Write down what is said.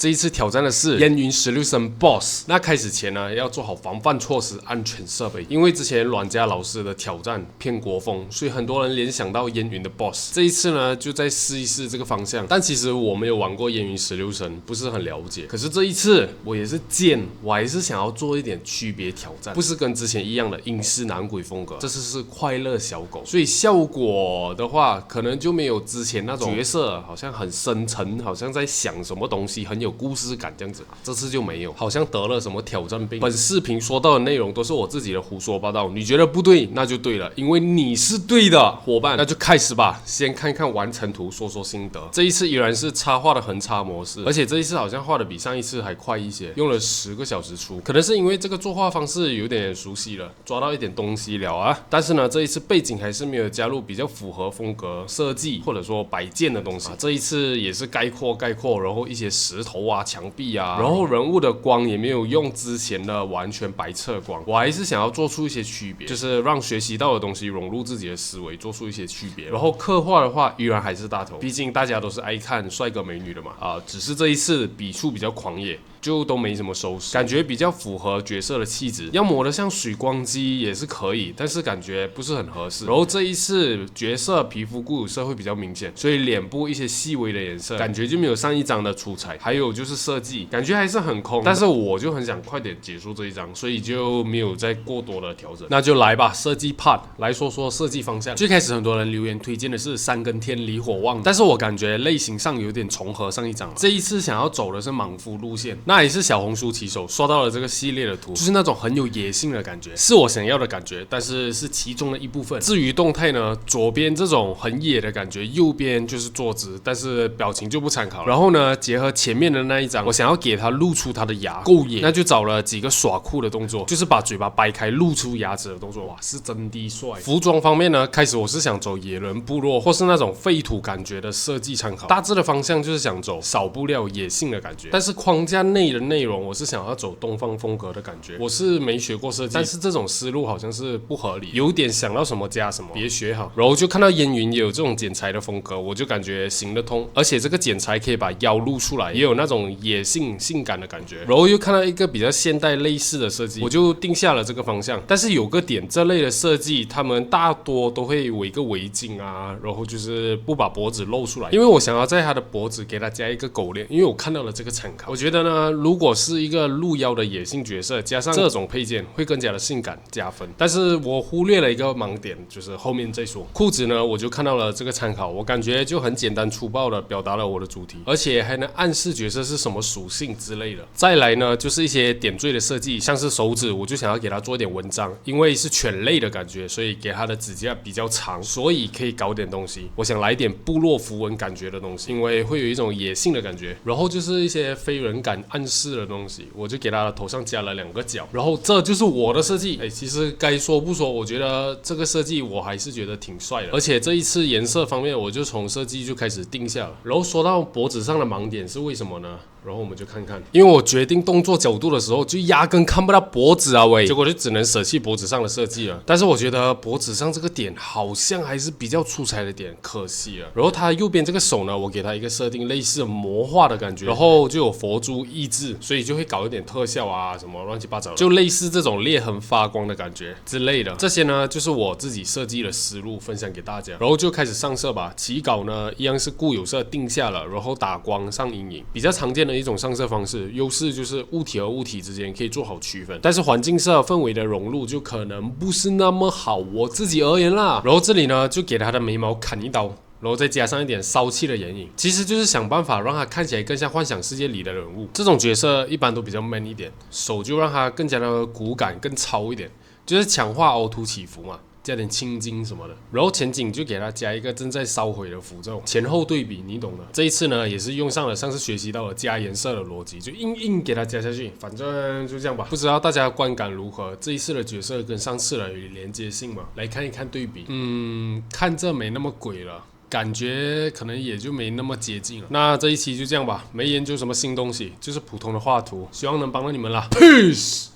這一次挑戰的是煙雲16聲 Boss。那開始前呢，要做好防範措施、安全設備，因為之前阮家老師的挑戰偏國風，所以很多人聯想到煙雲的 Boss。這一次呢，就再試一試這個方向。但其實我沒有玩過煙雲16聲，不是很了解。可是這一次我也是賤，我還是想要做一點區別挑戰，不是跟之前一樣的陰濕男鬼風格，這次是快樂小狗，所以效果的話，可能就沒有之前那種角色好像很深沉，好像在想什麼東西，很有故事感這樣子。這次就沒有，好像得了什麼挑戰病。本視頻說到的內容都是我自己的胡說八道，你覺得不對那就對了，因為你是對的，夥伴。那就開始吧，先看看完成圖，說說心得。這一次依然是插畫的橫插模式，而且這一次好像畫的比上一次還快一些，用了10個小時出。可能是因為這個作畫方式有點熟悉了，抓到一點東西了啊。但是呢，這一次背景還是沒有加入比較符合風格設計或者說擺件的東西。這一次也是概括，然後一些石頭啊、牆壁啊，然後人物的光也没有用之前的完全白測光，我還是想要做出一些區別，就是讓學習到的東西融入自己的思維，做出一些區別。然後刻畫的話，依然還是大頭，畢竟大家都是愛看帥哥美女的嘛，只是這一次筆觸比較狂野，就都沒什麼收拾，感覺比較符合角色的氣質。要抹得像水光肌也是可以，但是感覺不是很合適。然後這一次角色皮膚固有色會比較明顯，所以臉部一些細微的顏色感覺就沒有上一張的出彩。還有就是設計，感覺還是很空。但是我就很想快點結束這一張，所以就沒有再過多的調整。那就來吧，設計 part 來說說設計方向。最開始很多人留言推薦的是三根天離火旺，但是我感覺類型上有點重合上一張。這一次想要走的是莽夫路線，那也是小紅書起手刷到了這個系列的圖，就是那種很有野性的感覺，是我想要的感覺，但是是其中的一部分。至於動態呢，左邊這種很野的感覺，右邊就是坐姿，但是表情就不參考了。然後呢，結合前面的那一張，我想要給它露出它的牙，夠野，那就找了幾個耍酷的動作，就是把嘴巴掰開露出牙齒的動作，哇，是真的帥。服裝方面呢，開始我是想走野人部落或是那種廢土感覺的設計參考，大致的方向就是想走少布料野性的感覺，但是框架內的內容我是想要走東方風格的感覺。我是沒學過設計，但是這種思路好像是不合理，有點想到什麼加什麼，別學好。然後就看到煙雲也有這種剪裁的風格，我就感覺行得通，而且這個剪裁可以把腰露出來，也有那種野性性感的感覺。然後又看到一個比較現代類似的設計，我就定下了這個方向。但是有個點，這類的設計他們大多都會圍個圍巾啊，然後就是不把脖子露出來，因為我想要在他的脖子給他加一個狗鏈，因為我看到了這個參考。我覺得呢，如果是一個露腰的野性角色，加上這種配件會更加的性感加分。但是我忽略了一個盲點，就是後面再說。褲子呢，我就看到了這個參考，我感覺就很簡單粗暴的表達了我的主題，而且還能暗示角色是什麼屬性之類的。再來呢，就是一些點綴的設計，像是手指，我就想要給它做一點文章，因為是犬類的感覺，所以給它的指甲比較長，所以可以搞點東西。我想來一點部落符文感覺的東西，因為會有一種野性的感覺。然後就是一些非人感暗示的東西，我就給它的頭上加了2個角。然後這就是我的設計。其實該說不說，我覺得這個設計我還是覺得挺帥的。而且這一次顏色方面，我就從設計就開始定下了。然後說到脖子上的盲點是為什麼呢？然後我們就看看，因為我決定動作角度的時候，就壓根看不到脖子啊喂，結果就只能捨棄脖子上的設計了。但是我覺得脖子上這個點好像還是比較出彩的點，可惜了。然後它右邊這個手呢，我給它一個設定類似魔化的感覺，然後就有佛珠意志，所以就會搞一點特效啊，什麼亂七八糟的，就類似這種裂痕發光的感覺之類的。這些呢，就是我自己設計的思路，分享給大家。然後就開始上色吧，起稿呢一樣是固有色定下了，然後打光上陰影，比較常見的一種上色方式，優勢就是物體和物體之間可以做好區分，但是環境色氛圍的融入就可能不是那麼好，我自己而言啦。然後這裡呢，就給他的眉毛砍一刀，然後再加上一點騷氣的眼影，其實就是想辦法讓他看起來更像幻想世界裡的人物。這種角色一般都比較 man 一點，手就讓他更加的骨感更糙一點，就是强化凹凸起伏嘛，加點青筋什麼的。然後前景就給他加一個正在燒毀的符咒，前後对比，你懂的。這一次呢，也是用上了上次學習到的加顏色的邏輯，就硬給他加下去，反正就這樣吧。不知道大家觀感如何？這一次的角色跟上次的有連接性嘛？來看一看对比，看這沒那麼鬼了。感覺可能也就沒那麼接近了。那這一期就這樣吧，沒研究什麼新東西，就是普通的畫圖，希望能幫到你們啦。Peace。